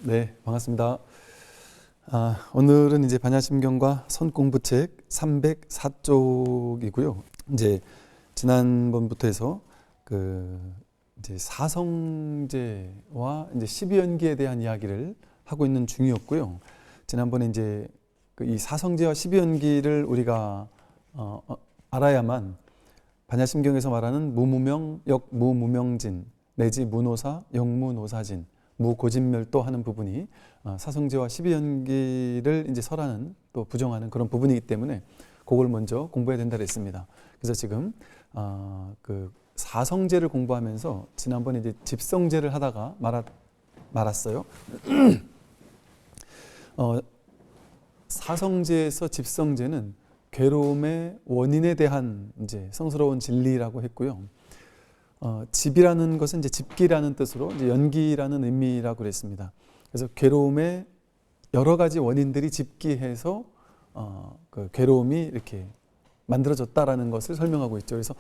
네, 반갑습니다. 오늘은 이제 반야심경과 선공부책 304쪽이고요. 이제 지난번부터 해서 이제 사성제와 이제 12연기에 대한 이야기를 하고 있는 중이었고요. 지난번에 이제 이 사성제와 12연기를 우리가 알아야만 반야심경에서 말하는 무무명, 역무무명진 내지 무노사, 역무노사진 무고진멸도 하는 부분이 사성제와 12연기를 이제 설하는 또 부정하는 그런 부분이기 때문에 그걸 먼저 공부해야 된다 그랬습니다. 그래서 지금 그 사성제를 공부하면서 지난번에 이제 집성제를 하다가 말았어요. 사성제에서 집성제는 괴로움의 원인에 대한 이제 성스러운 진리라고 했고요. 집이라는 것은 이제 집기라는 뜻으로 이제 연기라는 의미라고 그랬습니다. 그래서 괴로움의 여러 가지 원인들이 집기해서 그 괴로움이 이렇게 만들어졌다라는 것을 설명하고 있죠. 그래서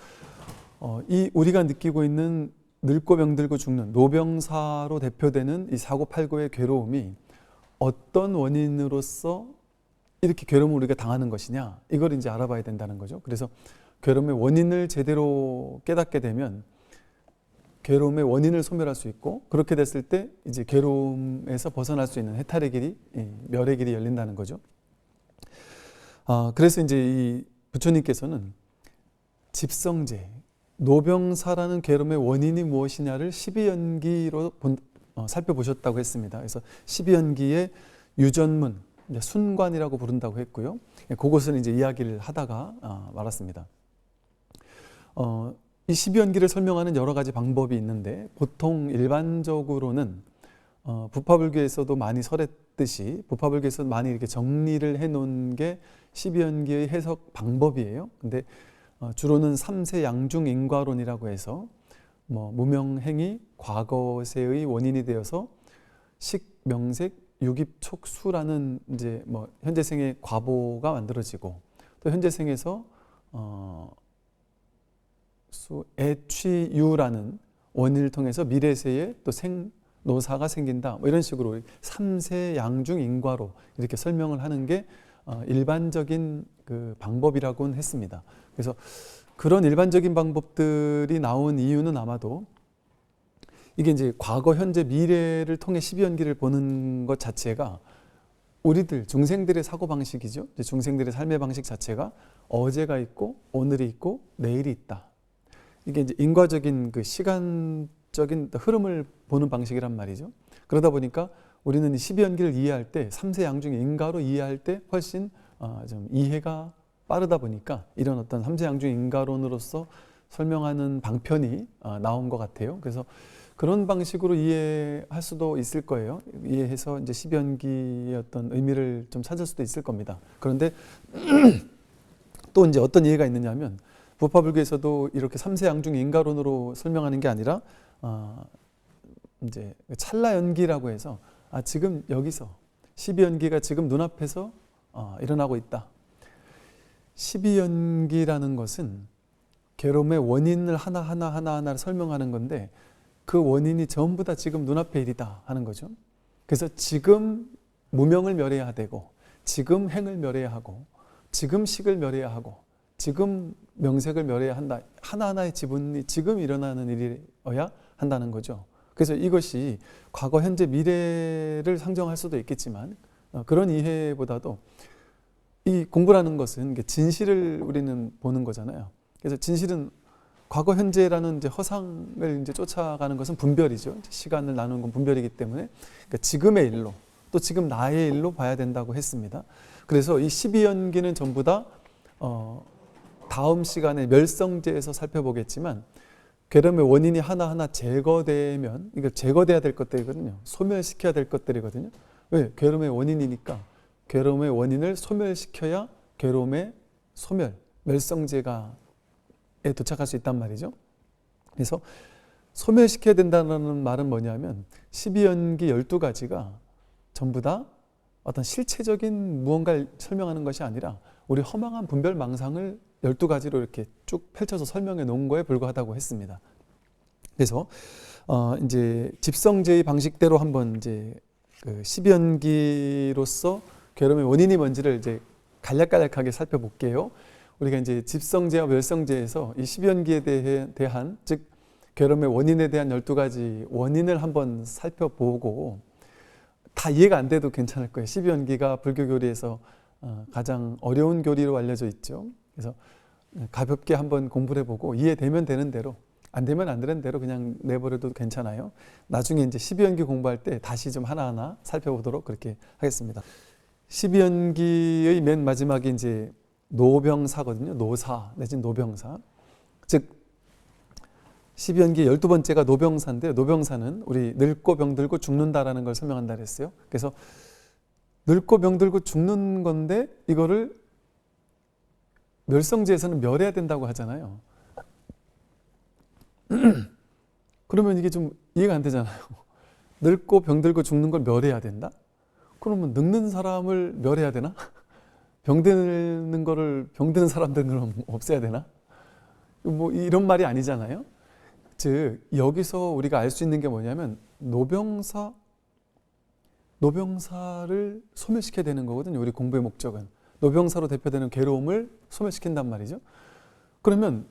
이 우리가 느끼고 있는 늙고 병들고 죽는 노병사로 대표되는 이 사고팔고의 괴로움이 어떤 원인으로서 이렇게 괴로움을 우리가 당하는 것이냐, 이걸 이제 알아봐야 된다는 거죠. 그래서 괴로움의 원인을 제대로 깨닫게 되면 괴로움의 원인을 소멸할 수 있고, 그렇게 됐을 때 이제 괴로움에서 벗어날 수 있는 해탈의 길이, 멸의 길이 열린다는 거죠. 그래서 이제 이 부처님께서는 집성제, 노병사라는 괴로움의 원인이 무엇이냐를 12연기로 살펴보셨다고 했습니다. 그래서 12연기의 유전문, 순관이라고 부른다고 했고요. 그것을 이제 이야기를 하다가 말았습니다. 이 12연기를 설명하는 여러 가지 방법이 있는데, 보통 일반적으로는 부파불교에서도 많이 설했듯이 부파불교에서 많이 이렇게 정리를 해놓은 게 12연기의 해석 방법이에요. 근데 주로는 3세 양중인과론이라고 해서 무명행이 과거세의 원인이 되어서 식, 명색, 유깁, 촉수라는 이제 현재생의 과보가 만들어지고, 또 현재생에서 애취유라는 원인을 통해서 미래세에 또 생노사가 생긴다, 이런 식으로 3세 양중인과로 이렇게 설명을 하는 게 일반적인 그 방법이라고는 했습니다. 그래서 그런 일반적인 방법들이 나온 이유는 아마도 이게 이제 과거, 현재, 미래를 통해 12연기를 보는 것 자체가 우리들 중생들의 사고방식이죠. 중생들의 삶의 방식 자체가 어제가 있고 오늘이 있고 내일이 있다. 이게 이제 인과적인 그 시간적인 흐름을 보는 방식이란 말이죠. 그러다 보니까 우리는 이 12연기를 이해할 때 3세 양중의 인과로 이해할 때 훨씬 좀 이해가 빠르다 보니까 이런 어떤 3세 양중의 인과론으로서 설명하는 방편이 나온 것 같아요. 그래서 그런 방식으로 이해할 수도 있을 거예요. 이해해서 이제 12연기의 어떤 의미를 좀 찾을 수도 있을 겁니다. 그런데 또 이제 어떤 이해가 있느냐면, 부파불교에서도 이렇게 3세 양중의 인과론으로 설명하는 게 아니라 이제 찰나연기라고 해서 지금 여기서 12연기가 지금 눈앞에서 일어나고 있다. 12연기라는 것은 괴로움의 원인을 하나하나를 설명하는 건데, 그 원인이 전부 다 지금 눈앞의 일이다 하는 거죠. 그래서 지금 무명을 멸해야 되고, 지금 행을 멸해야 하고, 지금 식을 멸해야 하고, 지금 명색을 멸해야 한다. 하나하나의 지분이 지금 일어나는 일이어야 한다는 거죠. 그래서 이것이 과거, 현재, 미래를 상정할 수도 있겠지만, 그런 이해보다도 이 공부라는 것은 진실을 우리는 보는 거잖아요. 그래서 진실은 과거, 현재라는 이제 허상을 이제 쫓아가는 것은 분별이죠. 시간을 나누는 건 분별이기 때문에, 그러니까 지금의 일로, 또 지금 나의 일로 봐야 된다고 했습니다. 그래서 이 12연기는 전부 다 다음 시간에 멸성제에서 살펴보겠지만, 괴로움의 원인이 하나하나 제거되면, 이거 제거돼야 될 것들이거든요. 소멸시켜야 될 것들이거든요. 왜? 괴로움의 원인이니까 괴로움의 원인을 소멸시켜야 괴로움의 소멸, 멸성제가 도착할 수 있단 말이죠. 그래서 소멸시켜야 된다는 말은 뭐냐면, 12연기 12가지가 전부 다 어떤 실체적인 무언가를 설명하는 것이 아니라 우리 허망한 분별망상을 12가지로 이렇게 쭉 펼쳐서 설명해 놓은 거에 불과하다고 했습니다. 그래서 이제 집성제의 방식대로 한번 이제 그 십연기로서 괴로움의 원인이 뭔지를 이제 간략간략하게 살펴볼게요. 우리가 이제 집성제와 멸성제에서 이 십연기에 대한 즉 괴로움의 원인에 대한 12가지 원인을 한번 살펴보고 다 이해가 안 돼도 괜찮을 거예요. 십연기가 불교 교리에서 가장 어려운 교리로 알려져 있죠. 그래서 가볍게 한번 공부를 해보고 이해되면 되는 대로 안 되면 안 되는 대로 그냥 내버려도 괜찮아요. 나중에 이제 십연기 공부할 때 다시 좀 하나하나 살펴보도록 그렇게 하겠습니다. 십연기의 맨 마지막이 이제 노병사거든요. 노사 내지는 노병사. 즉 십연기 12번째가 노병사인데 노병사는 우리 늙고 병들고 죽는다라는 걸 설명한다 그랬어요. 그래서 늙고 병들고 죽는 건데 이거를 멸성제에서는 멸해야 된다고 하잖아요. 그러면 이게 좀 이해가 안 되잖아요. 늙고 병들고 죽는 걸 멸해야 된다? 그러면 늙는 사람을 멸해야 되나? 병드는 거를 병드는 사람들은 없애야 되나? 뭐 이런 말이 아니잖아요. 즉 여기서 우리가 알 수 있는 게 뭐냐면 노병사를 소멸시켜야 되는 거거든요. 우리 공부의 목적은 노병사로 대표되는 괴로움을 소멸시킨단 말이죠. 그러면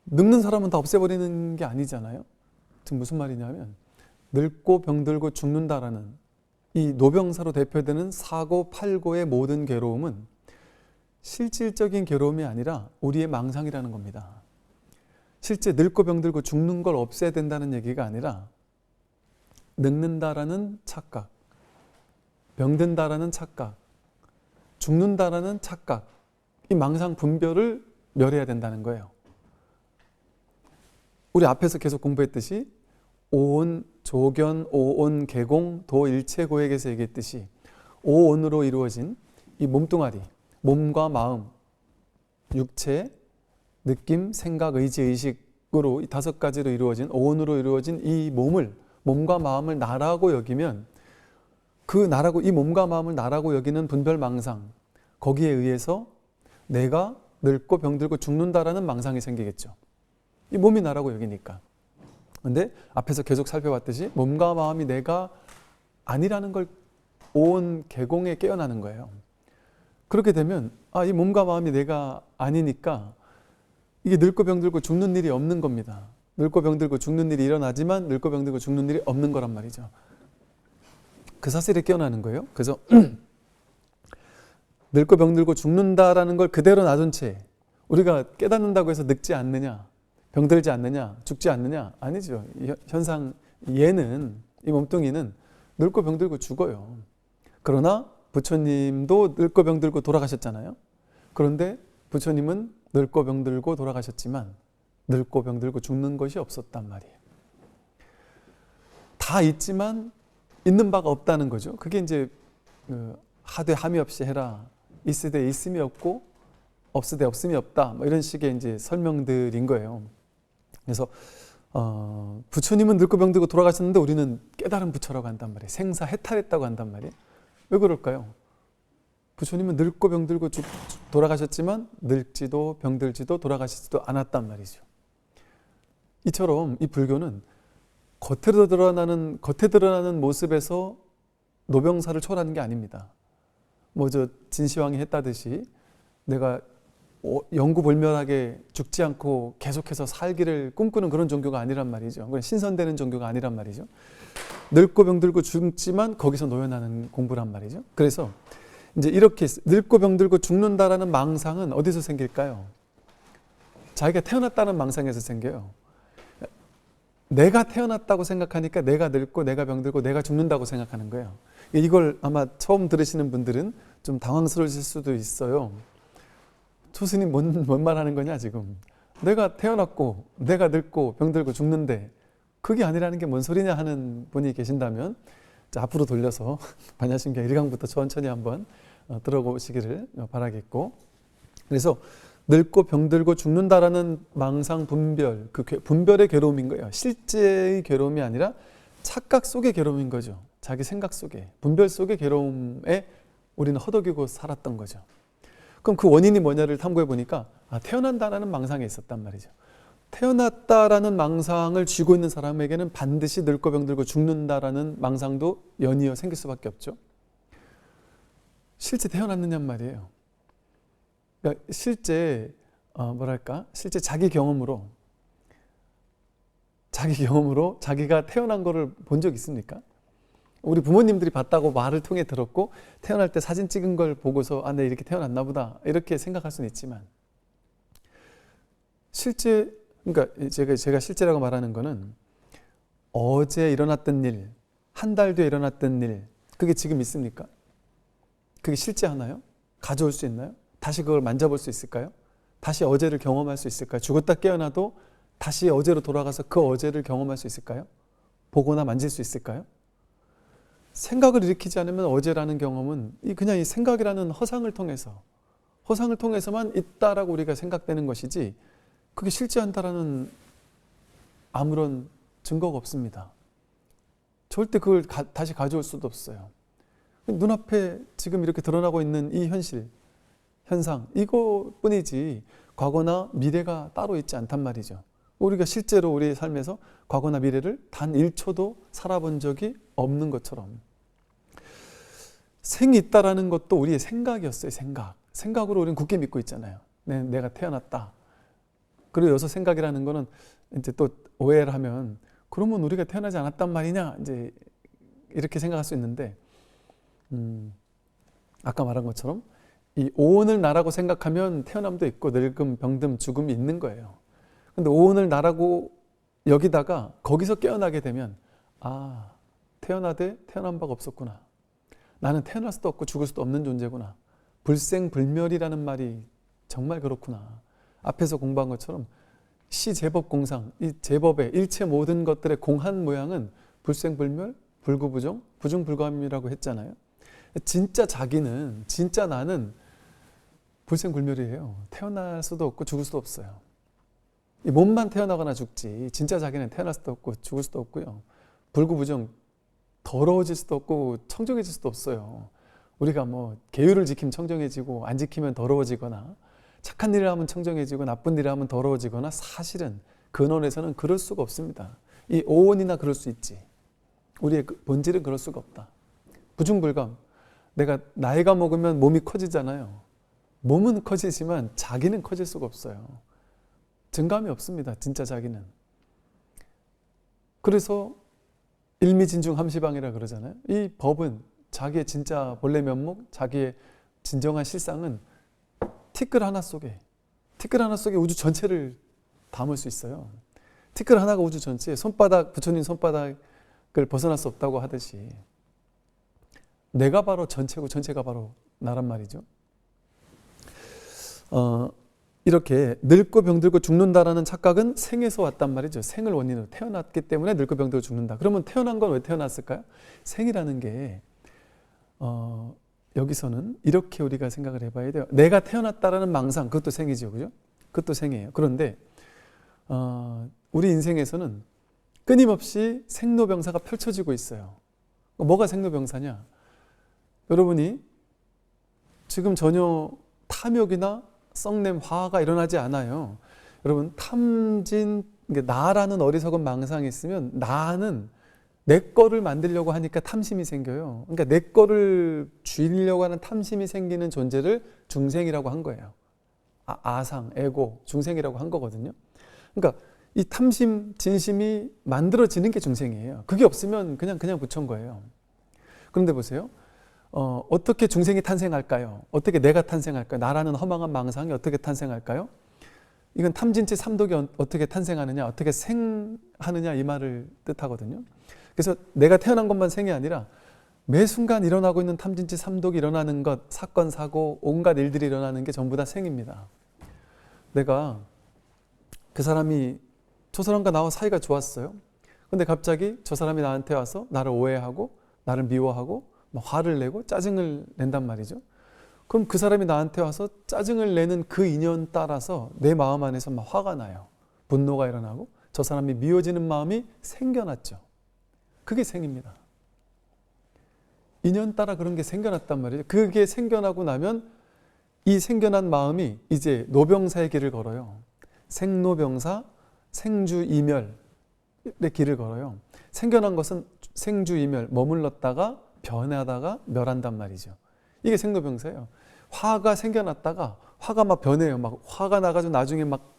늙는 사람은 다 없애버리는 게 아니잖아요. 즉 무슨 말이냐면 늙고 병들고 죽는다라는 이 노병사로 대표되는 사고 팔고의 모든 괴로움은 실질적인 괴로움이 아니라 우리의 망상이라는 겁니다. 실제 늙고 병들고 죽는 걸 없애야 된다는 얘기가 아니라 늙는다라는 착각, 병든다라는 착각, 죽는다라는 착각, 이 망상 분별을 멸해야 된다는 거예요. 우리 앞에서 계속 공부했듯이 오온, 조견, 오온, 개공, 도일체고액에서 얘기했듯이 오온으로 이루어진 이 몸뚱아리, 몸과 마음, 육체, 느낌, 생각, 의지, 의식으로 이 5가지로 이루어진 오온으로 이루어진 이 몸과 마음을 나라고 여기면 그 나라고 이 몸과 마음을 나라고 여기는 분별망상, 거기에 의해서 내가 늙고 병들고 죽는다라는 망상이 생기겠죠. 이 몸이 나라고 여기니까. 근데 앞에서 계속 살펴봤듯이 몸과 마음이 내가 아니라는 걸 오온 개공에 깨어나는 거예요. 그렇게 되면 이 몸과 마음이 내가 아니니까 이게 늙고 병들고 죽는 일이 없는 겁니다. 늙고 병들고 죽는 일이 일어나지만 늙고 병들고 죽는 일이 없는 거란 말이죠. 그 사실에 깨어나는 거예요. 그래서 늙고 병들고 죽는다라는 걸 그대로 놔둔 채 우리가 깨닫는다고 해서 늙지 않느냐, 병들지 않느냐, 죽지 않느냐? 아니죠. 현상 얘는, 이 몸뚱이는 늙고 병들고 죽어요. 그러나 부처님도 늙고 병들고 돌아가셨잖아요. 그런데 부처님은 늙고 병들고 돌아가셨지만 늙고 병들고 죽는 것이 없었단 말이에요. 다 있지만 있는 바가 없다는 거죠. 그게 이제 하되 함이 없이 해라, 있으되 있음이 없고 없으되 없음이 없다, 뭐 이런 식의 이제 설명들인 거예요. 그래서 부처님은 늙고 병들고 돌아가셨는데 우리는 깨달은 부처라고 한단 말이에요. 생사해탈했다고 한단 말이에요. 왜 그럴까요? 부처님은 늙고 병들고 돌아가셨지만 늙지도 병들지도 돌아가시지도 않았단 말이죠. 이처럼 이 불교는 겉에 드러나는 모습에서 노병사를 초월하는 게 아닙니다. 뭐 저 진시황이 했다듯이 내가 영구불멸하게 죽지 않고 계속해서 살기를 꿈꾸는 그런 종교가 아니란 말이죠. 신선되는 종교가 아니란 말이죠. 늙고 병들고 죽지만 거기서 노연하는 공부란 말이죠. 그래서 이제 이렇게 늙고 병들고 죽는다라는 망상은 어디서 생길까요? 자기가 태어났다는 망상에서 생겨요. 내가 태어났다고 생각하니까 내가 늙고 내가 병들고 내가 죽는다고 생각하는 거예요. 이걸 아마 처음 들으시는 분들은 좀 당황스러우실 수도 있어요. 초스님 뭔 말하는 거냐 지금. 내가 태어났고 내가 늙고 병들고 죽는데 그게 아니라는 게 뭔 소리냐 하는 분이 계신다면 자, 앞으로 돌려서 반야심경 1강부터 천천히 한번 들어보시기를 바라겠고, 그래서 늙고 병들고 죽는다라는 망상 분별, 그 분별의 괴로움인 거예요. 실제의 괴로움이 아니라 착각 속의 괴로움인 거죠. 자기 생각 속에, 분별 속의 괴로움에 우리는 허덕이고 살았던 거죠. 그럼 그 원인이 뭐냐를 탐구해 보니까 태어난다라는 망상에 있었단 말이죠. 태어났다라는 망상을 쥐고 있는 사람에게는 반드시 늙고 병들고 죽는다라는 망상도 연이어 생길 수밖에 없죠. 실제 태어났느냔 말이에요. 그러니까 실제 실제 자기 경험으로 자기가 태어난 거를 본 적 있습니까? 우리 부모님들이 봤다고 말을 통해 들었고 태어날 때 사진 찍은 걸 보고서 내 이렇게 태어났나 보다 이렇게 생각할 수는 있지만 실제 그러니까 제가 실제라고 말하는 거는 어제 일어났던 일, 한 달 뒤에 일어났던 일 그게 지금 있습니까? 그게 실제 하나요? 가져올 수 있나요? 다시 그걸 만져볼 수 있을까요? 다시 어제를 경험할 수 있을까요? 죽었다 깨어나도 다시 어제로 돌아가서 그 어제를 경험할 수 있을까요? 보거나 만질 수 있을까요? 생각을 일으키지 않으면 어제라는 경험은 그냥 이 생각이라는 허상을 통해서만 있다라고 우리가 생각되는 것이지 그게 실제한다라는 아무런 증거가 없습니다. 절대 그걸 다시 가져올 수도 없어요. 눈앞에 지금 이렇게 드러나고 있는 이 현상 이것뿐이지 과거나 미래가 따로 있지 않단 말이죠. 우리가 실제로 우리의 삶에서 과거나 미래를 단 1초도 살아본 적이 없는 것처럼 생이 있다라는 것도 우리의 생각이었어요. 생각으로 우리는 굳게 믿고 있잖아요. 내가 태어났다. 그리고 여기서 생각이라는 거는 이제 또 오해를 하면 그러면 우리가 태어나지 않았단 말이냐 이제 이렇게 생각할 수 있는데 아까 말한 것처럼 이 오온을 나라고 생각하면 태어남도 있고 늙음, 병듦, 죽음이 있는 거예요. 근데 오온을 나라고 여기다가 거기서 깨어나게 되면 태어나되 태어난 바가 없었구나. 나는 태어날 수도 없고 죽을 수도 없는 존재구나. 불생불멸이라는 말이 정말 그렇구나. 앞에서 공부한 것처럼 시제법공상, 이 제법의 일체 모든 것들의 공한 모양은 불생불멸, 불구부정, 부중불감이라고 했잖아요. 진짜 자기는, 진짜 나는 불생불멸이에요. 태어날 수도 없고 죽을 수도 없어요. 이 몸만 태어나거나 죽지 진짜 자기는 태어날 수도 없고 죽을 수도 없고요. 불구부정, 더러워질 수도 없고 청정해질 수도 없어요. 우리가 계율을 지키면 청정해지고 안 지키면 더러워지거나 착한 일을 하면 청정해지고 나쁜 일을 하면 더러워지거나 사실은 근원에서는 그럴 수가 없습니다. 이 오온이나 그럴 수 있지. 우리의 본질은 그럴 수가 없다. 부중불감. 내가 나이가 먹으면 몸이 커지잖아요. 몸은 커지지만 자기는 커질 수가 없어요. 증감이 없습니다. 진짜 자기는. 그래서 일미진중함시방이라 그러잖아요. 이 법은 자기의 진짜 본래 면목, 자기의 진정한 실상은 티끌 하나 속에 우주 전체를 담을 수 있어요. 티끌 하나가 우주 전체에 부처님 손바닥을 벗어날 수 없다고 하듯이 내가 바로 전체고 전체가 바로 나란 말이죠. 이렇게 늙고 병들고 죽는다라는 착각은 생에서 왔단 말이죠. 생을 원인으로 태어났기 때문에 늙고 병들고 죽는다. 그러면 태어난 건 왜 태어났을까요? 생이라는 게 여기서는 이렇게 우리가 생각을 해봐야 돼요. 내가 태어났다라는 망상, 그것도 생이죠, 그죠? 그것도 생이에요. 그런데 우리 인생에서는 끊임없이 생로병사가 펼쳐지고 있어요. 뭐가 생로병사냐? 여러분이 지금 전혀 탐욕이나 썩냄, 화가 일어나지 않아요. 여러분 나라는 어리석은 망상이 있으면 나는 내 거를 만들려고 하니까 탐심이 생겨요. 그러니까 내 거를 쥐려고 하는 탐심이 생기는 존재를 중생이라고 한 거예요. 아상, 에고, 중생이라고 한 거거든요. 그러니까 이 탐심, 진심이 만들어지는 게 중생이에요. 그게 없으면 그냥 부처인 거예요. 그런데 보세요. 어떻게 중생이 탄생할까요? 어떻게 내가 탄생할까요? 나라는 허망한 망상이 어떻게 탄생할까요? 이건 탐진치 삼독이 어떻게 탄생하느냐, 어떻게 생하느냐 이 말을 뜻하거든요. 그래서 내가 태어난 것만 생이 아니라 매 순간 일어나고 있는 탐진치 삼독이 일어나는 것, 사건, 사고, 온갖 일들이 일어나는 게 전부 다 생입니다. 내가 그 사람이 저 사람과 나와 사이가 좋았어요. 근데 갑자기 저 사람이 나한테 와서 나를 오해하고 나를 미워하고 화를 내고 짜증을 낸단 말이죠. 그럼 그 사람이 나한테 와서 짜증을 내는 그 인연 따라서 내 마음 안에서 막 화가 나요. 분노가 일어나고 저 사람이 미워지는 마음이 생겨났죠. 그게 생입니다. 인연 따라 그런 게 생겨났단 말이죠. 그게 생겨나고 나면 이 생겨난 마음이 이제 노병사의 길을 걸어요. 생로병사, 생주이멸의 길을 걸어요. 생겨난 것은 생주이멸, 머물렀다가 변하다가 멸한단 말이죠. 이게 생로병사예요. 화가 생겨났다가 화가 막 변해요. 막 화가 나가지고 나중에 막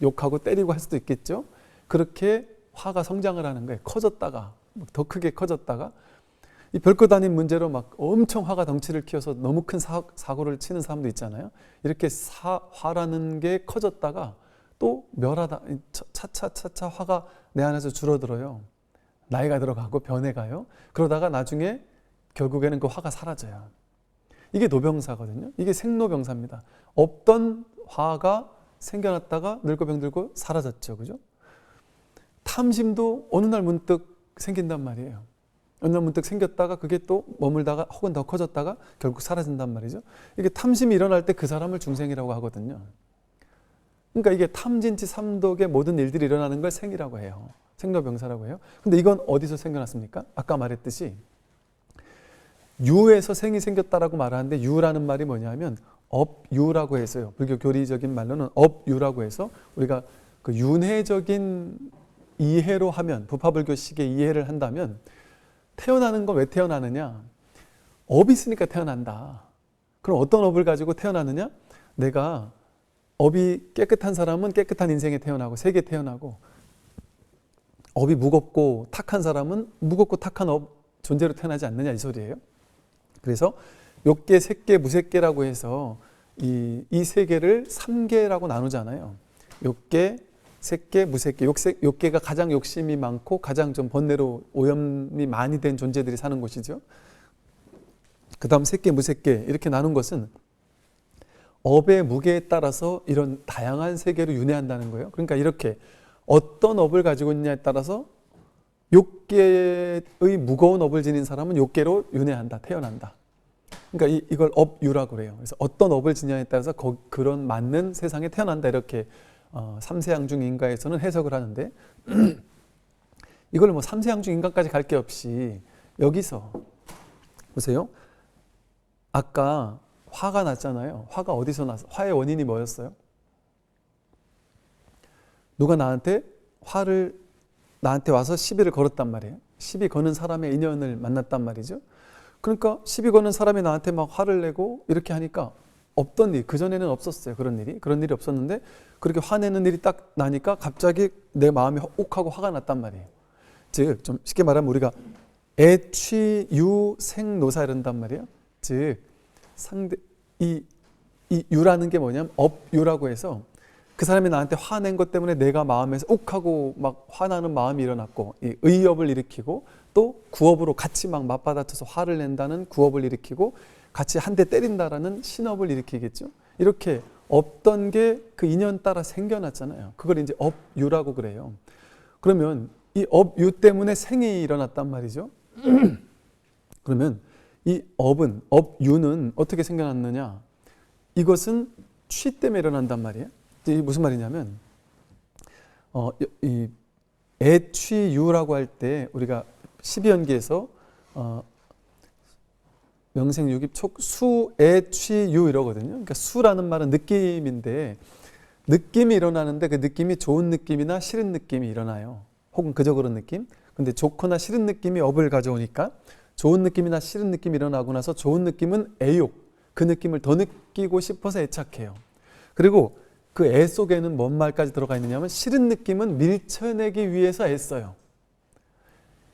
욕하고 때리고 할 수도 있겠죠. 그렇게 화가 성장을 하는 거예요. 커졌다가 더 크게 커졌다가 이 별것 아닌 문제로 막 엄청 화가 덩치를 키워서 너무 큰 사고를 치는 사람도 있잖아요. 이렇게 화라는 게 커졌다가 또 멸하다, 차차차차 화가 내 안에서 줄어들어요. 나이가 들어가고 변해가요. 그러다가 나중에 결국에는 그 화가 사라져요. 이게 노병사거든요. 이게 생로병사입니다. 없던 화가 생겨났다가 늙고 병들고 사라졌죠. 그죠? 탐심도 어느 날 문득 생긴단 말이에요. 어느 날 문득 생겼다가 그게 또 머물다가 혹은 더 커졌다가 결국 사라진단 말이죠. 이게 탐심이 일어날 때 그 사람을 중생이라고 하거든요. 그러니까 이게 탐진치 삼독의 모든 일들이 일어나는 걸 생이라고 해요. 생로병사라고 해요. 근데 이건 어디서 생겨났습니까? 아까 말했듯이 유에서 생이 생겼다라고 말하는데 유라는 말이 뭐냐면 업유라고 해서요. 불교 교리적인 말로는 업유라고 해서 우리가 그 윤회적인 이해로 하면 부파불교식의 이해를 한다면 태어나는 건 왜 태어나느냐? 업이 있으니까 태어난다. 그럼 어떤 업을 가지고 태어나느냐? 내가 업이 깨끗한 사람은 깨끗한 인생에 태어나고 세계에 태어나고 업이 무겁고 탁한 사람은 무겁고 탁한 존재로 태어나지 않느냐 이 소리예요. 그래서 욕계, 색계, 무색계라고 해서 이 세 개를 3계라고 나누잖아요. 욕계, 색계, 무색계. 욕계가 가장 욕심이 많고 가장 좀 번뇌로 오염이 많이 된 존재들이 사는 곳이죠. 그 다음 색계, 무색계 이렇게 나눈 것은 업의 무게에 따라서 이런 다양한 세계로 윤회한다는 거예요. 그러니까 이렇게 어떤 업을 가지고 있냐에 따라서 욕계의 무거운 업을 지닌 사람은 욕계로 윤회한다, 태어난다. 그러니까 이걸 업유라고 그래요. 그래서 어떤 업을 지냐에 따라서 그런 맞는 세상에 태어난다 이렇게 삼세양중 인가에서는 해석을 하는데 이걸 뭐 삼세양중 인가까지 갈 게 없이 여기서 보세요. 아까 화가 났잖아요. 화가 어디서 났어? 화의 원인이 뭐였어요? 누가 나한테 와서 시비를 걸었단 말이에요. 시비 거는 사람의 인연을 만났단 말이죠. 그러니까 시비 거는 사람이 나한테 막 화를 내고 이렇게 하니까 없던 일, 그전에는 없었어요. 그런 일이 없었는데 그렇게 화내는 일이 딱 나니까 갑자기 내 마음이 욱하고 화가 났단 말이에요. 즉, 좀 쉽게 말하면 우리가 애취유생노사 이런단 말이에요. 즉, 이 유라는 게 뭐냐면 업유라고 해서 그 사람이 나한테 화낸 것 때문에 내가 마음에서 욱하고 막 화나는 마음이 일어났고 이 의업을 일으키고 또 구업으로 같이 막 맞받아쳐서 화를 낸다는 구업을 일으키고 같이 한 대 때린다라는 신업을 일으키겠죠. 이렇게 없던 게 그 인연 따라 생겨났잖아요. 그걸 이제 업유라고 그래요. 그러면 이 업유 때문에 생이 일어났단 말이죠. 그러면 이 업유는 어떻게 생겨났느냐? 이것은 취 때문에 일어난단 말이에요. 이게 무슨 말이냐면 이 애취유라고 할 때 우리가 12연기에서 명생유깁 수애취유 이러거든요. 그러니까 수라는 말은 느낌인데 느낌이 일어나는데 그 느낌이 좋은 느낌이나 싫은 느낌이 일어나요. 혹은 그저 그런 느낌. 근데 좋거나 싫은 느낌이 업을 가져오니까 좋은 느낌이나 싫은 느낌이 일어나고 나서 좋은 느낌은 애욕, 그 느낌을 더 느끼고 싶어서 애착해요. 그리고 그 애 속에는 뭔 말까지 들어가 있느냐면 싫은 느낌은 밀쳐내기 위해서 애써요.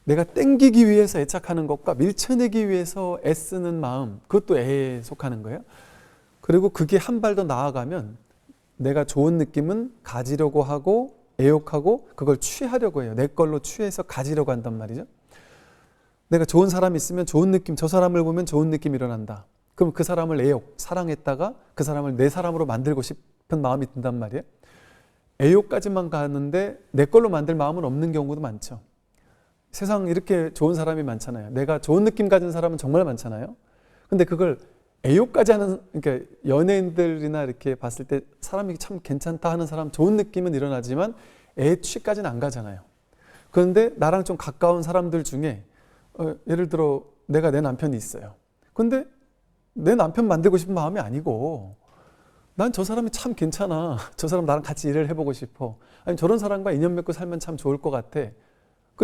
내가 땡기기 위해서 애착하는 것과 밀쳐내기 위해서 애쓰는 마음, 그것도 애에 속하는 거예요. 그리고 그게 한 발 더 나아가면 내가 좋은 느낌은 가지려고 하고 애욕하고 그걸 취하려고 해요. 내 걸로 취해서 가지려고 한단 말이죠. 내가 좋은 사람이 있으면 좋은 느낌, 저 사람을 보면 좋은 느낌이 일어난다. 그럼 그 사람을 애욕, 사랑했다가 그 사람을 내 사람으로 만들고 싶은 마음이 든단 말이에요. 애욕까지만 가는데 내 걸로 만들 마음은 없는 경우도 많죠. 세상 이렇게 좋은 사람이 많잖아요. 내가 좋은 느낌 가진 사람은 정말 많잖아요. 근데 그걸 애욕까지 하는, 그러니까 연예인들이나 이렇게 봤을 때 사람이 참 괜찮다 하는 사람 좋은 느낌은 일어나지만 애취까지는 안 가잖아요. 그런데 나랑 좀 가까운 사람들 중에 예를 들어 내가 내 남편이 있어요. 근데 내 남편 만들고 싶은 마음이 아니고 난 저 사람이 참 괜찮아. 저 사람 나랑 같이 일을 해보고 싶어. 아니 저런 사람과 인연 맺고 살면 참 좋을 것 같아.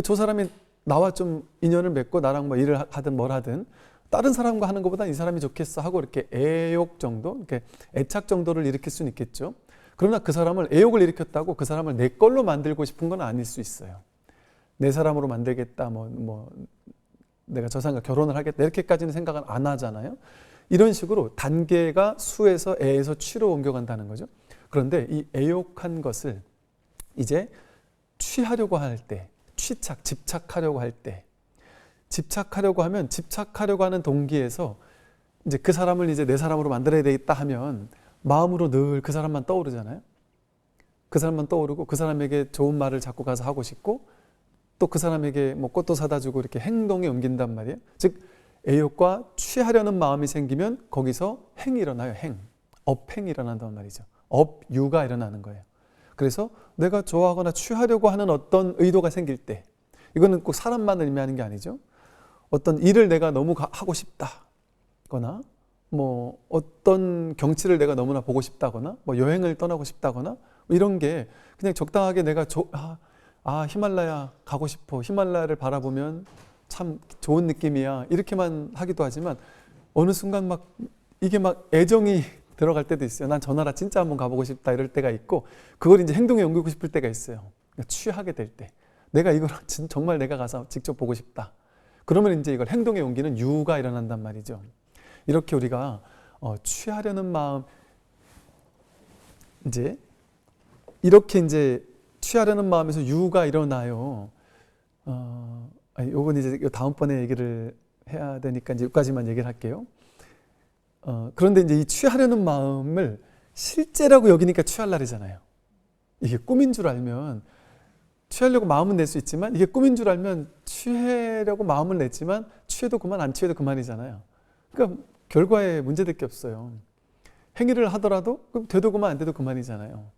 저 사람이 나와 좀 인연을 맺고 나랑 뭐 일을 하든 뭘 하든 다른 사람과 하는 것보다 이 사람이 좋겠어 하고 이렇게 애욕 정도, 이렇게 애착 정도를 일으킬 수는 있겠죠. 그러나 그 사람을 애욕을 일으켰다고 그 사람을 내 걸로 만들고 싶은 건 아닐 수 있어요. 내 사람으로 만들겠다, 내가 저 사람과 결혼을 하겠다 이렇게까지는 생각은 안 하잖아요. 이런 식으로 단계가 수에서 애에서 취로 옮겨간다는 거죠. 그런데 이 애욕한 것을 이제 취하려고 할 때, 집착하려고 할 때, 집착하려고 하면 집착하려고 하는 동기에서 이제 그 사람을 이제 내 사람으로 만들어야 되겠다 하면 마음으로 늘 그 사람만 떠오르잖아요. 그 사람만 떠오르고 그 사람에게 좋은 말을 자꾸 가서 하고 싶고 또 그 사람에게 뭐 꽃도 사다 주고 이렇게 행동에 옮긴단 말이에요. 즉 애욕과 취하려는 마음이 생기면 거기서 행이 일어나요. 업행이 일어난단 말이죠. 업유가 일어나는 거예요. 그래서 내가 좋아하거나 취하려고 하는 어떤 의도가 생길 때, 이거는 꼭 사람만을 의미하는 게 아니죠. 어떤 일을 내가 너무 하고 싶다거나 어떤 경치를 내가 너무나 보고 싶다거나 여행을 떠나고 싶다거나 이런 게 그냥 적당하게 내가 히말라야 가고 싶어, 히말라야를 바라보면 참 좋은 느낌이야 이렇게만 하기도 하지만 어느 순간 이게 애정이 들어갈 때도 있어요. 난 저 나라 진짜 한번 가보고 싶다 이럴 때가 있고 그걸 이제 행동에 옮기고 싶을 때가 있어요. 취하게 될 때 내가 이걸 정말 내가 가서 직접 보고 싶다. 그러면 이제 이걸 행동에 옮기는 유가 일어난단 말이죠. 이렇게 우리가 취하려는 마음 이렇게 취하려는 마음에서 유가 일어나요. 요건 이제 다음번에 얘기를 해야 되니까 이제 여기까지만 얘기를 할게요. 그런데 이제 이 취하려는 마음을 실제라고 여기니까 취할 날이잖아요. 이게 꿈인 줄 알면 취하려고 마음은 낼 수 있지만 이게 꿈인 줄 알면 취하려고 마음을 냈지만 취해도 그만 안 취해도 그만이잖아요. 그러니까 결과에 문제될 게 없어요. 행위를 하더라도 돼도 그만 안 돼도 그만이잖아요.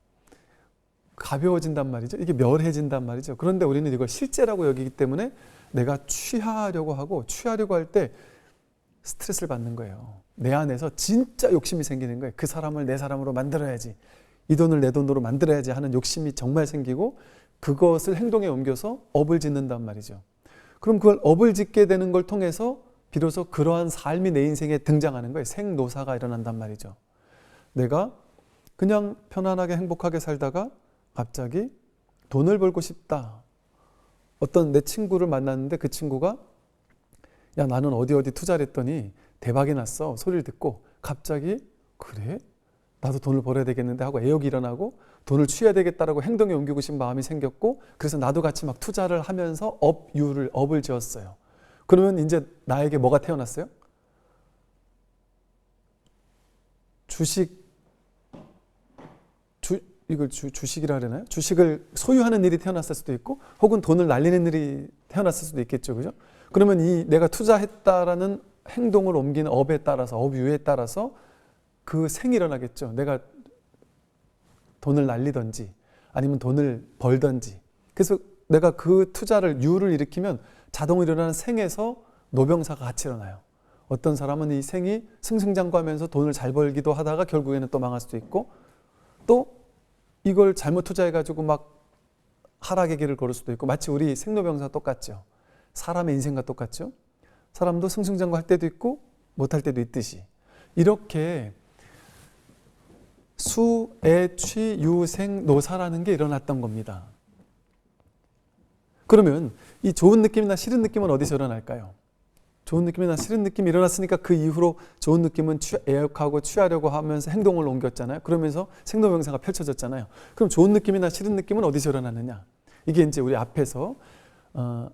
가벼워진단 말이죠. 이게 멸해진단 말이죠. 그런데 우리는 이걸 실제라고 여기기 때문에 내가 취하려고 하고 취하려고 할 때 스트레스를 받는 거예요. 내 안에서 진짜 욕심이 생기는 거예요. 그 사람을 내 사람으로 만들어야지, 이 돈을 내 돈으로 만들어야지 하는 욕심이 정말 생기고 그것을 행동에 옮겨서 업을 짓는단 말이죠. 그럼 그걸 업을 짓게 되는 걸 통해서 비로소 그러한 삶이 내 인생에 등장하는 거예요. 생노사가 일어난단 말이죠. 내가 그냥 편안하게 행복하게 살다가 갑자기 돈을 벌고 싶다. 어떤 내 친구를 만났는데 그 친구가 야 나는 어디 투자를 했더니 대박이 났어 소리를 듣고 갑자기 그래? 나도 돈을 벌어야 되겠는데 하고 애욕이 일어나고 돈을 취해야 되겠다라고 행동에 옮기고 싶은 마음이 생겼고 그래서 나도 같이 투자를 하면서 업을 지었어요. 그러면 이제 나에게 뭐가 태어났어요? 주식이라 그러나요? 주식을 소유하는 일이 태어났을 수도 있고 혹은 돈을 날리는 일이 태어났을 수도 있겠죠. 그죠? 그러면 이 내가 투자했다라는 행동을 옮기는 업에 따라서 업유에 따라서 그 생이 일어나겠죠. 내가 돈을 날리든지 아니면 돈을 벌든지 그래서 내가 그 투자를 유를 일으키면 자동으로 일어나는 생에서 노병사가 같이 일어나요. 어떤 사람은 이 생이 승승장구하면서 돈을 잘 벌기도 하다가 결국에는 또 망할 수도 있고 또 이걸 잘못 투자해가지고 하락의 길을 걸을 수도 있고 마치 우리 생로병사가 똑같죠. 사람의 인생과 똑같죠. 사람도 승승장구할 때도 있고 못할 때도 있듯이 이렇게 수, 애, 취, 유, 생, 노사라는 게 일어났던 겁니다. 그러면 이 좋은 느낌이나 싫은 느낌은 어디서 일어날까요? 좋은 느낌이나 싫은 느낌이 일어났으니까 그 이후로 좋은 느낌은 애욕하고 취하려고 하면서 행동을 옮겼잖아요. 그러면서 생로병사가 펼쳐졌잖아요. 그럼 좋은 느낌이나 싫은 느낌은 어디서 일어나느냐? 이게 이제 우리 앞에서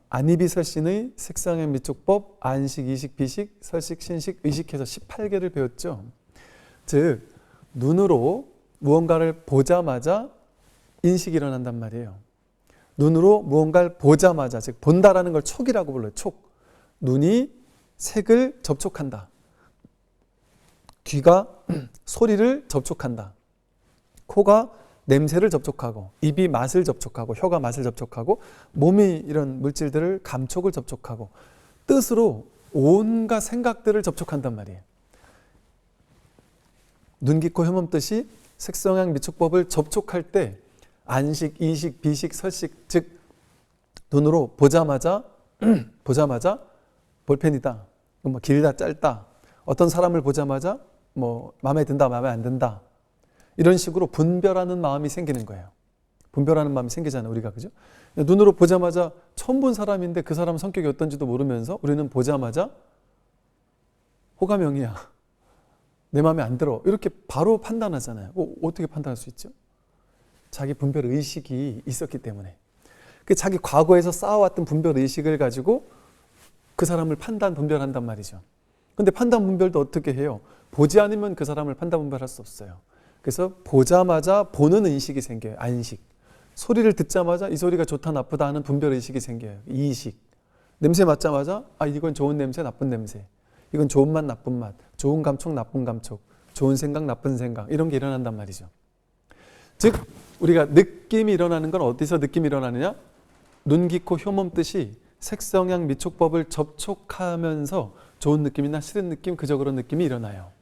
안이비설신의 색상의 미촉법, 안식, 이식, 비식, 설식, 신식, 의식해서 18개를 배웠죠. 즉 눈으로 무언가를 보자마자 인식이 일어난단 말이에요. 눈으로 무언가를 보자마자 즉 본다라는 걸 촉이라고 불러요. 촉. 눈이 색을 접촉한다. 귀가 소리를 접촉한다. 코가 냄새를 접촉하고 입이 맛을 접촉하고 혀가 맛을 접촉하고 몸이 이런 물질들을 감촉을 접촉하고 뜻으로 온갖 생각들을 접촉한단 말이에요. 눈, 귀, 코, 혀몸, 뜻이 색성향, 미촉법을 접촉할 때 안식, 이식, 비식, 설식, 즉 눈으로 보자마자 볼펜이다, 뭐 길다, 짧다, 어떤 사람을 보자마자 뭐 마음에 든다, 마음에 안 든다, 이런 식으로 분별하는 마음이 생기는 거예요. 분별하는 마음이 생기잖아요, 우리가. 그죠? 눈으로 보자마자 처음 본 사람인데 그 사람 성격이 어떤지도 모르면서 우리는 보자마자 호감형이야, 내 마음에 안 들어, 이렇게 바로 판단하잖아요. 어떻게 판단할 수 있죠? 자기 분별 의식이 있었기 때문에. 자기 과거에서 쌓아왔던 분별 의식을 가지고 그 사람을 분별한단 말이죠. 근데 판단 분별도 어떻게 해요? 보지 않으면 그 사람을 판단 분별할 수 없어요. 그래서 보자마자 보는 의식이 생겨요. 안식. 소리를 듣자마자 이 소리가 좋다 나쁘다 하는 분별 의식이 생겨요. 이식. 냄새 맡자마자 이건 좋은 냄새, 나쁜 냄새, 이건 좋은 맛, 나쁜 맛, 좋은 감촉, 나쁜 감촉, 좋은 생각, 나쁜 생각, 이런 게 일어난단 말이죠. 즉 우리가 느낌이 일어나는 건 어디서 느낌이 일어나느냐? 눈, 귀, 코, 혀몸, 뜻이 색성향, 미촉법을 접촉하면서 좋은 느낌이나 싫은 느낌, 그저 그런 느낌이 일어나요.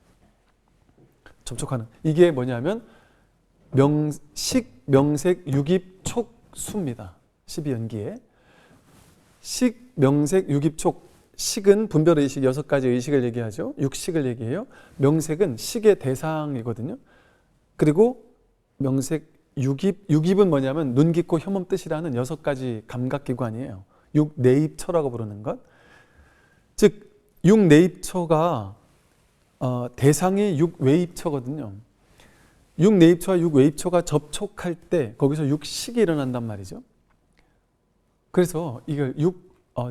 접촉하는. 이게 뭐냐면 식, 명색, 육입, 촉, 수입니다. 12연기에. 식, 명색, 육입, 촉. 식은 분별의식 6가지 의식을 얘기하죠. 육식을 얘기해요. 명색은 식의 대상이거든요. 그리고 명색, 육입은 뭐냐면 눈, 귀, 코, 혀몸, 뜻이라는 6가지 감각기관이에요. 육내입처라고 부르는 것. 즉 육내입처가 대상이 육외입처거든요. 육내입처와 육외입처가 접촉할 때 거기서 육식이 일어난단 말이죠. 그래서 이걸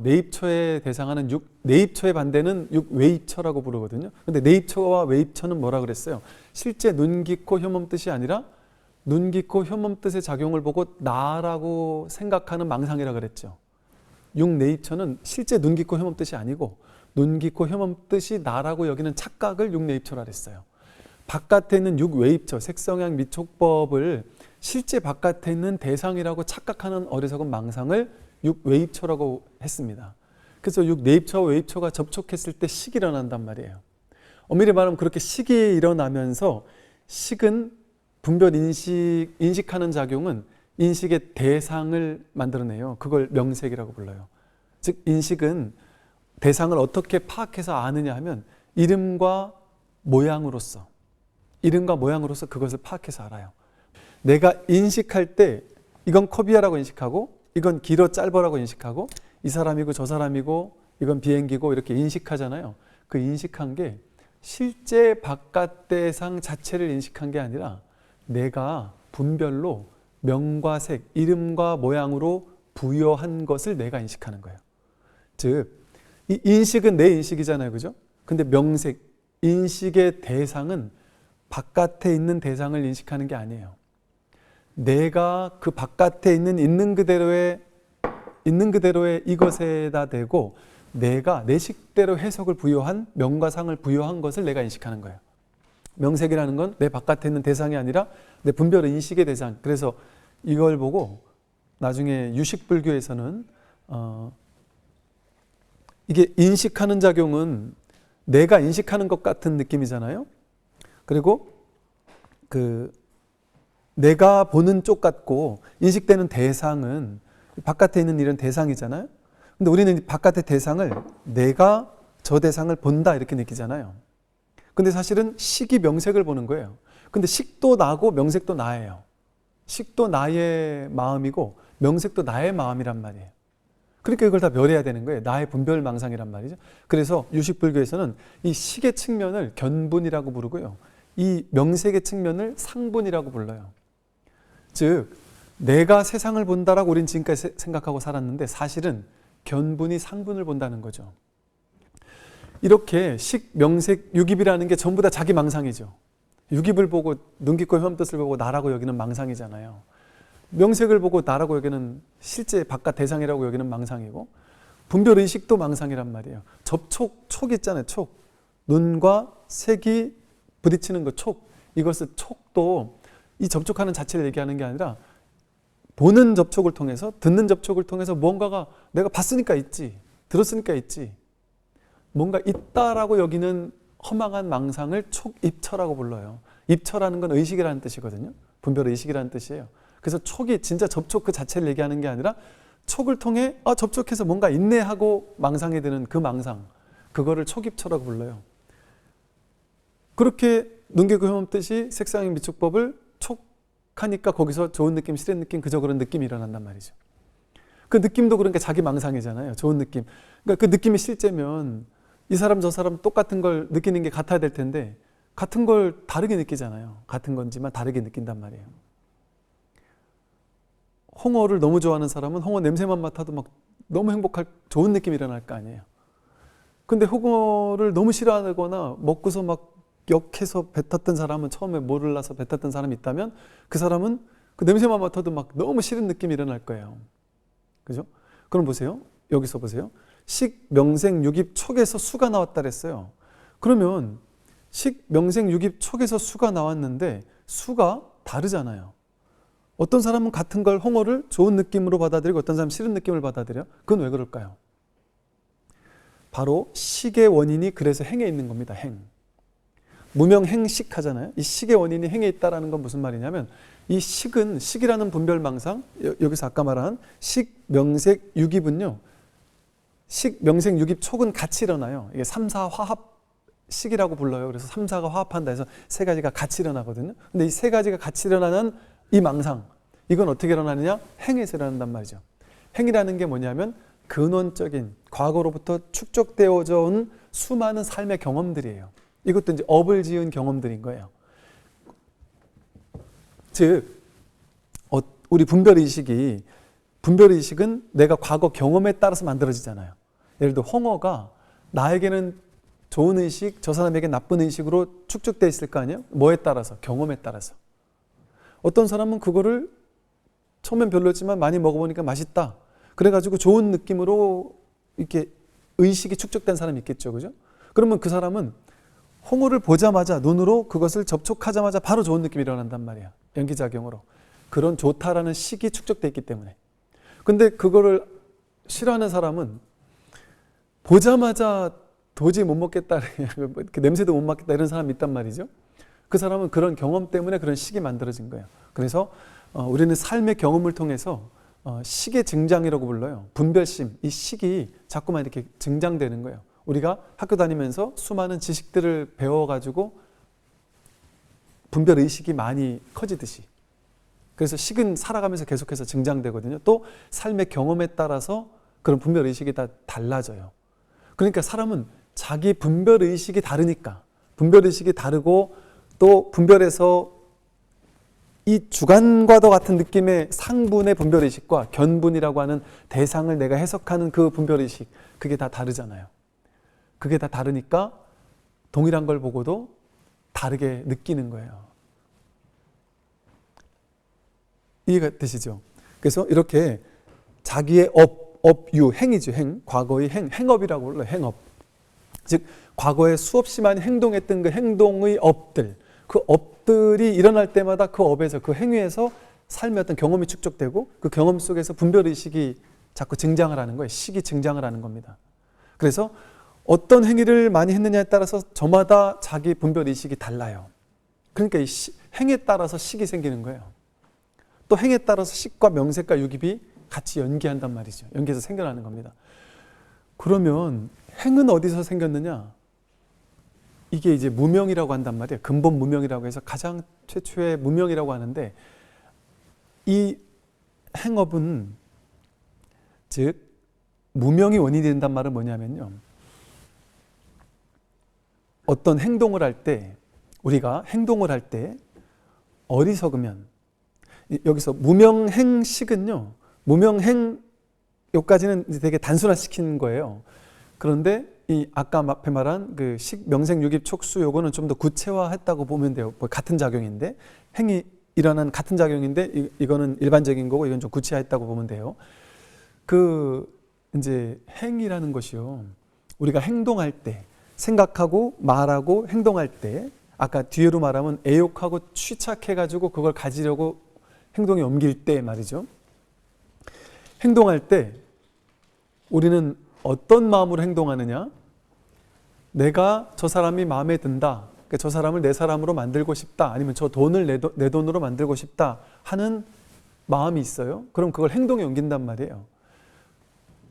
내입처에 대상하는 내입처의 반대는 육외입처라고 부르거든요. 근데 내입처와 외입처는 뭐라 그랬어요? 실제 눈, 귀, 코, 혀몸, 뜻이 아니라 눈, 귀, 코, 혀몸, 뜻의 작용을 보고 나라고 생각하는 망상이라 그랬죠. 육내입처는 실제 눈, 귀, 코, 혀몸, 뜻이 아니고 눈, 귀, 코, 혀몸, 뜻이 나라고 여기는 착각을 육내입처라 그랬어요. 바깥에 있는 육외입처, 색성향, 미촉법을 실제 바깥에 있는 대상이라고 착각하는 어리석은 망상을 육외입처라고 했습니다. 그래서 육내입처와 외입처가 접촉했을 때 식이 일어난단 말이에요. 엄밀히 말하면 그렇게 식이 일어나면서 식은 분별 인식하는 작용은 인식의 대상을 만들어내요. 그걸 명색이라고 불러요. 즉 인식은 대상을 어떻게 파악해서 아느냐 하면 이름과 모양으로서 그것을 파악해서 알아요. 내가 인식할 때 이건 컵이야라고 인식하고 이건 길어 짧아라고 인식하고 이 사람이고 저 사람이고 이건 비행기고 이렇게 인식하잖아요. 그 인식한 게 실제 바깥 대상 자체를 인식한 게 아니라 내가 분별로 명과 색, 이름과 모양으로 부여한 것을 내가 인식하는 거예요. 즉, 이 인식은 내 인식이잖아요. 그죠? 근데 명색, 인식의 대상은 바깥에 있는 대상을 인식하는 게 아니에요. 내가 그 바깥에 있는 그대로의 이것에다 대고 내가 내 식대로 해석을 부여한 명과 상을 부여한 것을 내가 인식하는 거예요. 명색이라는 건 내 바깥에 있는 대상이 아니라 내 분별 인식의 대상. 그래서 이걸 보고 나중에 유식불교에서는 이게 인식하는 작용은 내가 인식하는 것 같은 느낌이잖아요. 그리고 내가 보는 쪽 같고 인식되는 대상은 바깥에 있는 이런 대상이잖아요. 근데 우리는 바깥의 대상을 내가 저 대상을 본다 이렇게 느끼잖아요. 근데 사실은 식이 명색을 보는 거예요. 근데 식도 나고 명색도 나예요. 식도 나의 마음이고 명색도 나의 마음이란 말이에요. 그러니까 이걸 다 멸해야 되는 거예요. 나의 분별망상이란 말이죠. 그래서 유식불교에서는 이 식의 측면을 견분이라고 부르고요. 이 명색의 측면을 상분이라고 불러요. 즉 내가 세상을 본다라고 우린 지금까지 생각하고 살았는데 사실은 견분이 상분을 본다는 거죠. 이렇게 식, 명색, 육입이라는 게 전부 다 자기 망상이죠. 육입을 보고 눈, 귀, 코, 혀몸, 뜻을 보고 나라고 여기는 망상이잖아요. 명색을 보고 나라고 여기는 실제 바깥 대상이라고 여기는 망상이고 분별의식도 망상이란 말이에요. 촉 있잖아요. 촉. 눈과 색이 부딪히는 거 촉. 이것을 촉도 이 접촉하는 자체를 얘기하는 게 아니라 보는 접촉을 통해서 듣는 접촉을 통해서 뭔가가 내가 봤으니까 있지, 들었으니까 있지, 뭔가 있다라고 여기는 허망한 망상을 촉입처라고 불러요. 입처라는 건 의식이라는 뜻이거든요. 분별 의식이라는 뜻이에요. 그래서 촉이 진짜 접촉 그 자체를 얘기하는 게 아니라 촉을 통해 접촉해서 뭔가 있네 하고 망상에 드는 그 망상, 그거를 촉입처라고 불러요. 그렇게 눈개구 혐없듯이 색상의 미촉법을 촉하니까 거기서 좋은 느낌, 싫은 느낌, 그저 그런 느낌이 일어난단 말이죠. 그 느낌도 그러니까 자기 망상이잖아요. 좋은 느낌. 그러니까 그 느낌이 실제면 이 사람 저 사람 똑같은 걸 느끼는 게 같아야 될 텐데 같은 걸 다르게 느끼잖아요. 같은 건지만 다르게 느낀단 말이에요. 홍어를 너무 좋아하는 사람은 홍어 냄새만 맡아도 막 너무 행복할 좋은 느낌이 일어날 거 아니에요. 근데 홍어를 너무 싫어하거나 먹고서 막 역해서 뱉었던 사람은, 처음에 몰라서 뱉었던 사람이 있다면 그 사람은 그 냄새만 맡아도 막 너무 싫은 느낌이 일어날 거예요. 그죠? 그럼 보세요. 여기서 보세요. 식, 명생, 유깁, 촉에서 수가 나왔다 그랬어요. 그러면 식, 명생, 유깁, 촉에서 수가 나왔는데 수가 다르잖아요. 어떤 사람은 같은 걸 홍어를 좋은 느낌으로 받아들이고 어떤 사람은 싫은 느낌을 받아들여요. 그건 왜 그럴까요? 바로 식의 원인이 그래서 행에 있는 겁니다. 행. 무명행식 하잖아요. 이 식의 원인이 행에 있다는 건 무슨 말이냐면 이 식은, 식이라는 분별망상, 여기서 아까 말한 식, 명색, 유깁은요, 식, 명색, 유깁, 촉은 같이 일어나요. 이게 3, 4 화합식이라고 불러요. 그래서 3, 4가 화합한다 해서 세 가지가 같이 일어나거든요. 근데 이 세 가지가 같이 일어나는 이 망상, 이건 어떻게 일어나느냐? 행에서 일어난단 말이죠. 행이라는 게 뭐냐면 근원적인 과거로부터 축적되어져 온 수많은 삶의 경험들이에요. 이것도 이제 업을 지은 경험들인 거예요. 즉, 우리 분별의식은 내가 과거 경험에 따라서 만들어지잖아요. 예를 들어 홍어가 나에게는 좋은 의식, 저 사람에게 나쁜 의식으로 축적되어 있을 거 아니에요? 뭐에 따라서? 경험에 따라서. 어떤 사람은 그거를 처음엔 별로였지만 많이 먹어보니까 맛있다. 그래가지고 좋은 느낌으로 이렇게 의식이 축적된 사람이 있겠죠. 그죠? 그러면 그 사람은 홍어를 보자마자 눈으로 그것을 접촉하자마자 바로 좋은 느낌이 일어난단 말이야. 연기작용으로. 그런 좋다라는 식이 축적되어 있기 때문에. 근데 그거를 싫어하는 사람은 보자마자 도저히 못 먹겠다, 냄새도 못 맡겠다 이런 사람이 있단 말이죠. 그 사람은 그런 경험 때문에 그런 식이 만들어진 거예요. 그래서 우리는 삶의 경험을 통해서 식의 증장이라고 불러요. 분별심, 이 식이 자꾸만 이렇게 증장되는 거예요. 우리가 학교 다니면서 수많은 지식들을 배워가지고 분별의식이 많이 커지듯이. 그래서 식은 살아가면서 계속해서 증장되거든요. 또 삶의 경험에 따라서 그런 분별의식이 다 달라져요. 그러니까 사람은 자기 분별의식이 다르니까, 분별의식이 다르고 또 분별에서 이 주관과도 같은 느낌의 상분의 분별의식과 견분이라고 하는 대상을 내가 해석하는 그 분별의식, 그게 다 다르잖아요. 그게 다 다르니까 동일한 걸 보고도 다르게 느끼는 거예요. 이해가 되시죠? 그래서 이렇게 자기의 업유, 행이죠. 행, 과거의 행업이라고 불러요. 행업. 즉 과거에 수없이 많이 행동했던 그 행동의 업들, 그 업들이 일어날 때마다 그 업에서, 그 행위에서 삶의 어떤 경험이 축적되고 그 경험 속에서 분별의식이 자꾸 증장을 하는 거예요. 식이 증장을 하는 겁니다. 그래서 어떤 행위를 많이 했느냐에 따라서 저마다 자기 분별의식이 달라요. 그러니까 이 행에 따라서 식이 생기는 거예요. 또 행에 따라서 식과 명색과 유깁이 같이 연기한단 말이죠. 연기해서 생겨나는 겁니다. 그러면 행은 어디서 생겼느냐? 이게 이제 무명이라고 한단 말이에요. 근본 무명이라고 해서 가장 최초의 무명이라고 하는데, 이 행업은 즉 무명이 원인이 된단 말은 뭐냐면요, 어떤 행동을 할 때, 우리가 행동을 할 때 어리석으면, 여기서 무명행식은요, 무명행 여기까지는 되게 단순화시키는 거예요. 그런데 이 아까 앞에 말한 그 식, 명색, 유깁, 촉수, 요거는 좀 더 구체화했다고 보면 돼요. 같은 작용인데, 행이 일어난 같은 작용인데 이거는 일반적인 거고 이건 좀 구체화했다고 보면 돼요. 그 이제 행이라는 것이요, 우리가 행동할 때, 생각하고 말하고 행동할 때, 아까 뒤로 말하면 애욕하고 취착해가지고 그걸 가지려고 행동에 옮길 때 말이죠. 행동할 때 우리는 어떤 마음으로 행동하느냐? 내가 저 사람이 마음에 든다. 그러니까 저 사람을 내 사람으로 만들고 싶다, 아니면 저 돈을 내 돈으로 만들고 싶다 하는 마음이 있어요. 그럼 그걸 행동에 옮긴단 말이에요.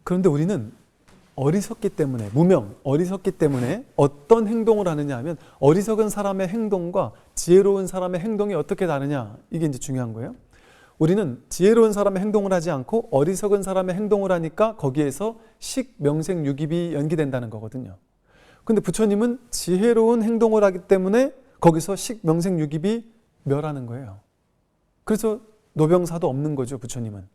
그런데 우리는 어리석기 때문에, 무명, 어리석기 때문에 어떤 행동을 하느냐 하면, 어리석은 사람의 행동과 지혜로운 사람의 행동이 어떻게 다르냐, 이게 이제 중요한 거예요. 우리는 지혜로운 사람의 행동을 하지 않고 어리석은 사람의 행동을 하니까 거기에서 식, 명생, 유깁이 연기된다는 거거든요. 근데 부처님은 지혜로운 행동을 하기 때문에 거기서 식, 명생, 유깁이 멸하는 거예요. 그래서 노병사도 없는 거죠, 부처님은.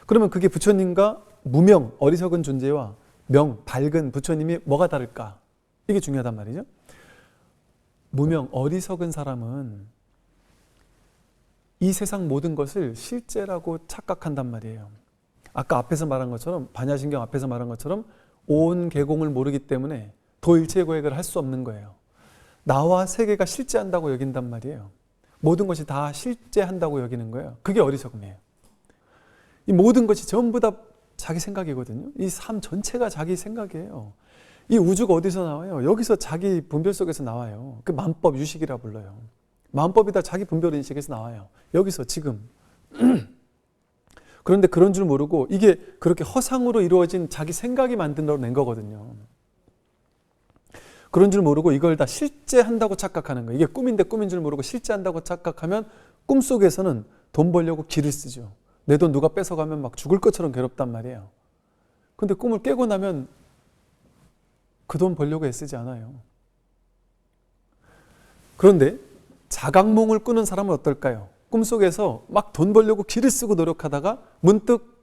그러면 그게 부처님과 무명, 어리석은 존재와 명, 밝은 부처님이 뭐가 다를까? 이게 중요하단 말이죠. 무명, 어리석은 사람은 이 세상 모든 것을 실제라고 착각한단 말이에요. 아까 앞에서 말한 것처럼, 반야신경 앞에서 말한 것처럼 온 계공을 모르기 때문에 도일체고획을 할 수 없는 거예요. 나와 세계가 실제한다고 여긴단 말이에요. 모든 것이 다 실제한다고 여기는 거예요. 그게 어리석음이에요. 이 모든 것이 전부 다 자기 생각이거든요. 이 삶 전체가 자기 생각이에요. 이 우주가 어디서 나와요? 여기서 자기 분별 속에서 나와요. 그 만법 유식이라 불러요. 만법이 다 자기 분별 인식에서 나와요. 여기서 지금. 그런데 그런 줄 모르고 이게 그렇게 허상으로 이루어진 자기 생각이 만들어낸 거거든요. 그런 줄 모르고 이걸 다 실제한다고 착각하는 거예요. 이게 꿈인데 꿈인 줄 모르고 실제한다고 착각하면 꿈속에서는 돈 벌려고 기를 쓰죠. 내 돈 누가 뺏어가면 막 죽을 것처럼 괴롭단 말이에요. 근데 꿈을 깨고 나면 그 돈 벌려고 애쓰지 않아요. 그런데 자각몽을 꾸는 사람은 어떨까요? 꿈속에서 막 돈 벌려고 기를 쓰고 노력하다가 문득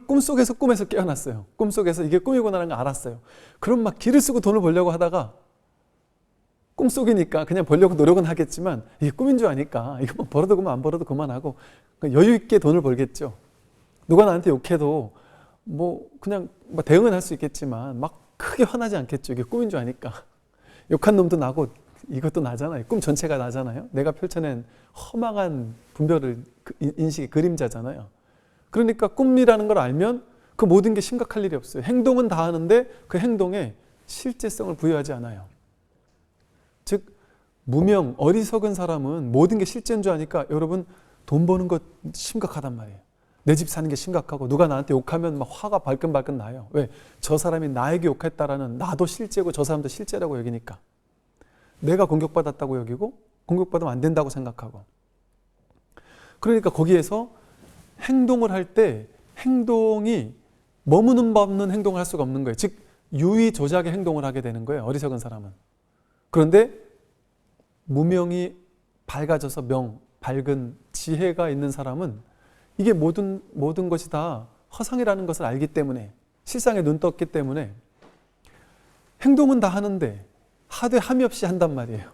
꿈속에서 꿈에서 깨어났어요. 꿈속에서 이게 꿈이구나라는 걸 알았어요. 그럼 막 기를 쓰고 돈을 벌려고 하다가 꿈속이니까 그냥 벌려고 노력은 하겠지만 이게 꿈인 줄 아니까 이거 뭐 벌어도 그만 안 벌어도 그만하고 여유 있게 돈을 벌겠죠. 누가 나한테 욕해도 뭐 그냥 뭐 대응은 할 수 있겠지만 막 크게 화나지 않겠죠. 이게 꿈인 줄 아니까. 욕한 놈도 나고 이것도 나잖아요. 꿈 전체가 나잖아요. 내가 펼쳐낸 허망한 분별을 인식의 그림자잖아요. 그러니까 꿈이라는 걸 알면 그 모든 게 심각할 일이 없어요. 행동은 다 하는데 그 행동에 실제성을 부여하지 않아요. 즉 무명, 어리석은 사람은 모든 게 실제인 줄 아니까 여러분 돈 버는 것 심각하단 말이에요. 내 집 사는 게 심각하고 누가 나한테 욕하면 막 화가 발끈발끈 나요. 왜? 저 사람이 나에게 욕했다라는 나도 실제고 저 사람도 실제라고 여기니까. 내가 공격받았다고 여기고 공격받으면 안 된다고 생각하고. 그러니까 거기에서 행동을 할 때 행동이 머무는 법 없는 행동을 할 수가 없는 거예요. 즉 유의 조작의 행동을 하게 되는 거예요. 어리석은 사람은. 그런데 무명이 밝아져서 밝은 지혜가 있는 사람은 이게 모든 것이 다 허상이라는 것을 알기 때문에 실상에 눈 떴기 때문에 행동은 다 하는데 하되 함이 없이 한단 말이에요.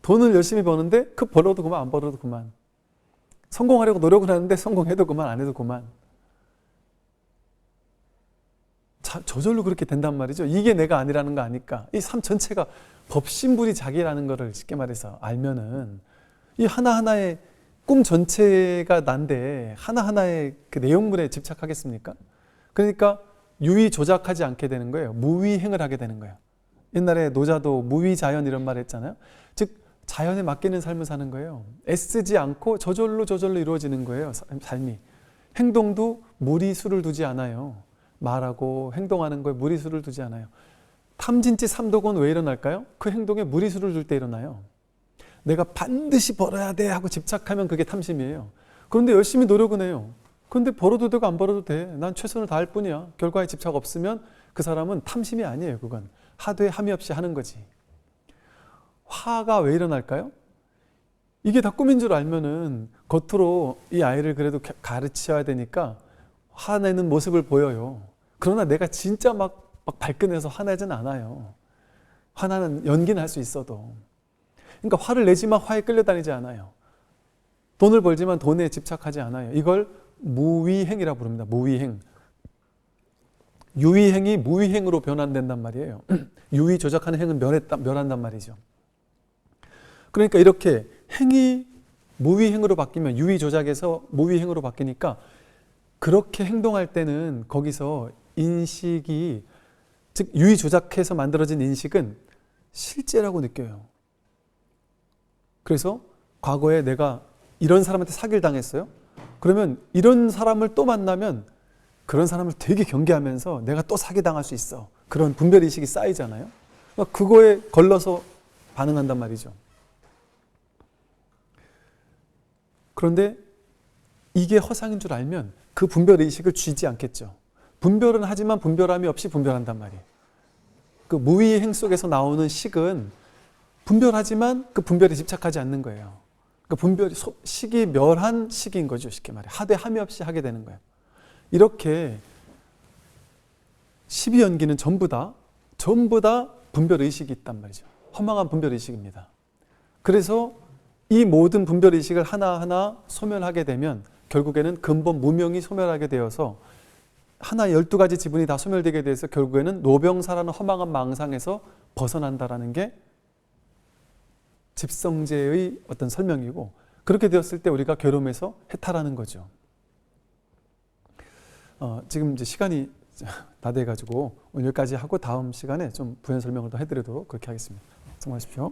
돈을 열심히 버는데 그 벌어도 그만 안 벌어도 그만. 성공하려고 노력을 하는데 성공해도 그만 안 해도 그만. 저절로 그렇게 된단 말이죠. 이게 내가 아니라는 거 아니까. 이 삶 전체가 법신불이 자기라는 거를 쉽게 말해서 알면은 이 하나하나의 꿈 전체가 난데 하나하나의 그 내용물에 집착하겠습니까? 그러니까 유의 조작하지 않게 되는 거예요. 무위행을 하게 되는 거예요. 옛날에 노자도 무위자연 이런 말 했잖아요. 즉 자연에 맡기는 삶을 사는 거예요. 애쓰지 않고 저절로 이루어지는 거예요. 삶이. 행동도 무리수를 두지 않아요. 말하고 행동하는 거에 무리수를 두지 않아요. 탐진치 삼독은 왜 일어날까요? 그 행동에 무리수를 둘 때 일어나요. 내가 반드시 벌어야 돼 하고 집착하면 그게 탐심이에요. 그런데 열심히 노력은 해요. 그런데 벌어도 되고 안 벌어도 돼. 난 최선을 다할 뿐이야. 결과에 집착 없으면 그 사람은 탐심이 아니에요. 그건 하되 함이 없이 하는 거지. 화가 왜 일어날까요? 이게 다 꿈인 줄 알면은 겉으로 이 아이를 그래도 가르쳐야 되니까 화내는 모습을 보여요. 그러나 내가 진짜 막 발끈해서 화내진 않아요. 화나는 연기는 할 수 있어도. 그러니까 화를 내지만 화에 끌려다니지 않아요. 돈을 벌지만 돈에 집착하지 않아요. 이걸 무위행이라고 부릅니다. 무위행. 유위행이 무위행으로 변환된단 말이에요. 유위 조작하는 행은 멸한단 말이죠. 그러니까 이렇게 행이 무위행으로 바뀌면 유위 조작에서 무위행으로 바뀌니까 그렇게 행동할 때는 거기서 인식이, 즉 유위 조작해서 만들어진 인식은 실제라고 느껴요. 그래서 과거에 내가 이런 사람한테 사기를 당했어요. 그러면 이런 사람을 또 만나면 그런 사람을 되게 경계하면서 내가 또 사기당할 수 있어. 그런 분별의식이 쌓이잖아요. 그러니까 그거에 걸러서 반응한단 말이죠. 그런데 이게 허상인 줄 알면 그 분별의식을 쥐지 않겠죠. 분별은 하지만 분별함이 없이 분별한단 말이에요. 그 무의행 속에서 나오는 식은 분별하지만 그 분별에 집착하지 않는 거예요. 그 식이 멸한 식인 거죠. 쉽게 말해. 하되 함이 없이 하게 되는 거예요. 이렇게 12연기는 전부 다 분별의식이 있단 말이죠. 허망한 분별의식입니다. 그래서 이 모든 분별의식을 하나하나 소멸하게 되면 결국에는 근본 무명이 소멸하게 되어서 하나 12가지 지분이 다 소멸되게 돼서 결국에는 노병사라는 허망한 망상에서 벗어난다라는 게 집성제의 어떤 설명이고, 그렇게 되었을 때 우리가 괴로움에서 해탈하는 거죠. 지금 이제 시간이 다 돼가지고 오늘 여기까지 하고 다음 시간에 좀 부연 설명을 더 해드리도록 그렇게 하겠습니다. 수고하십시오.